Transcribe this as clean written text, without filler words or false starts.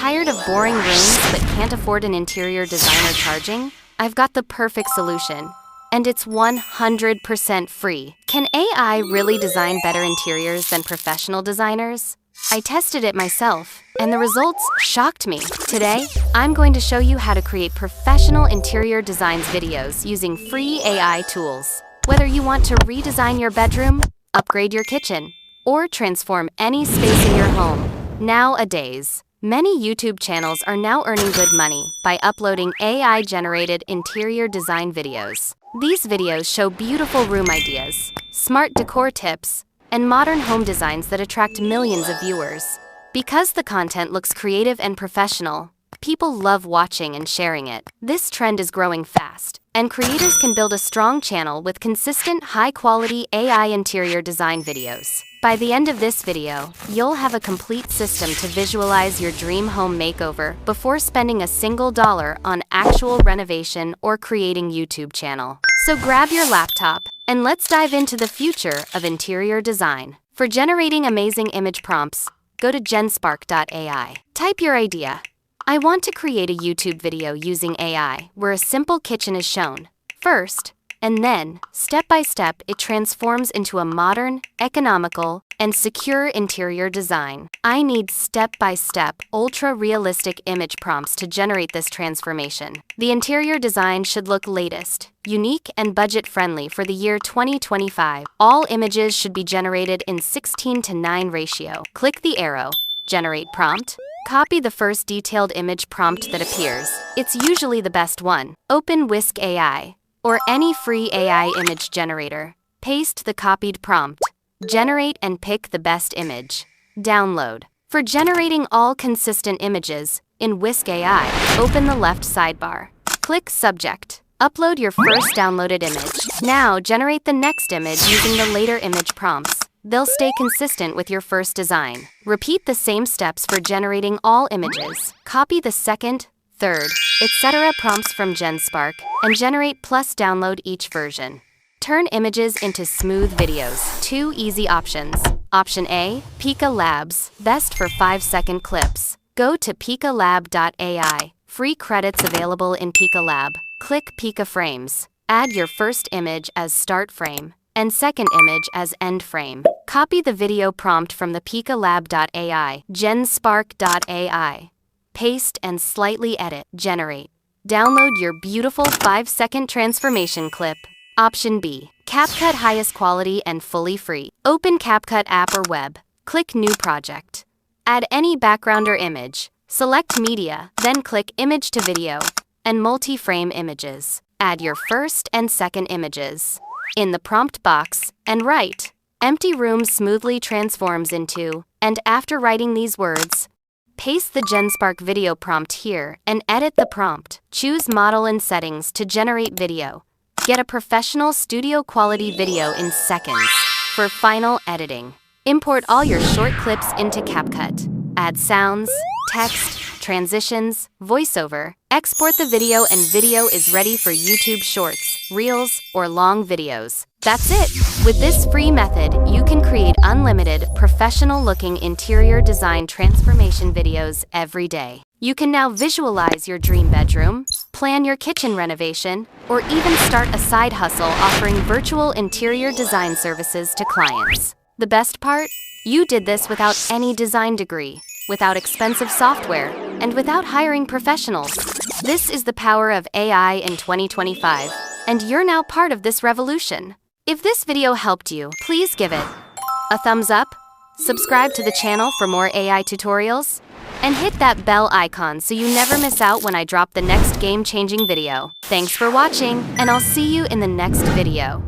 Tired of boring rooms but can't afford an interior designer charging? I've got the perfect solution. And it's 100% free. Can AI really design better interiors than professional designers? I tested it myself, and the results shocked me. Today, I'm going to show you how to create professional interior designs videos using free AI tools. Whether you want to redesign your bedroom, upgrade your kitchen, or transform any space in your home, nowadays, many YouTube channels are now earning good money by uploading AI-generated interior design videos. These videos show beautiful room ideas, smart decor tips, and modern home designs that attract millions of viewers. Because the content looks creative and professional, people love watching and sharing it. This trend is growing fast, and creators can build a strong channel with consistent, high-quality AI interior design videos. By the end of this video, you'll have a complete system to visualize your dream home makeover before spending a single dollar on actual renovation or creating YouTube channel. So grab your laptop, and let's dive into the future of interior design. For generating amazing image prompts, go to genspark.ai. Type your idea. I want to create a YouTube video using AI where a simple kitchen is shown. First, and then, step by step, it transforms into a modern, economical, and secure interior design. I need step-by-step, ultra-realistic image prompts to generate this transformation. The interior design should look latest, unique, and budget-friendly for the year 2025. All images should be generated in 16:9 ratio. Click the arrow, Generate Prompt. Copy the first detailed image prompt that appears. It's usually the best one. Open Whisk AI, or any free AI image generator. Paste the copied prompt. Generate and pick the best image. Download. For generating all consistent images, in Whisk AI, open the left sidebar. Click Subject. Upload your first downloaded image. Now generate the next image using the later image prompts. They'll stay consistent with your first design. Repeat the same steps for generating all images. Copy the second, third, etc. prompts from GenSpark and generate plus download each version. Turn images into smooth videos. 2 easy options. Option A, Pika Labs, best for 5-second clips. Go to pikalab.ai. Free credits available in Pika Lab. Click Pika Frames. Add your first image as start frame and second image as end frame. Copy the video prompt from the pikalab.ai, genspark.ai. Paste and slightly edit. Generate. Download your beautiful 5-second transformation clip. Option B, CapCut, highest quality and fully free. Open CapCut app or web. Click New Project. Add any background or image. Select Media, then click Image to Video and Multi-Frame Images. Add your first and second images. In the prompt box, and write. Empty room smoothly transforms into, and after writing these words, paste the GenSpark video prompt here and edit the prompt. Choose Model and Settings to generate video. Get a professional studio quality video in seconds. For final editing, import all your short clips into CapCut. Add sounds, text, transitions, voiceover. Export the video and video is ready for YouTube Shorts, Reels, or long videos. That's it! With this free method, you can create unlimited, professional-looking interior design transformation videos every day. You can now visualize your dream bedroom, plan your kitchen renovation, or even start a side hustle offering virtual interior design services to clients. The best part? You did this without any design degree, without expensive software, and without hiring professionals. This is the power of AI in 2025, and you're now part of this revolution. If this video helped you, please give it a thumbs up, subscribe to the channel for more AI tutorials, and hit that bell icon so you never miss out when I drop the next game-changing video. Thanks for watching, and I'll see you in the next video.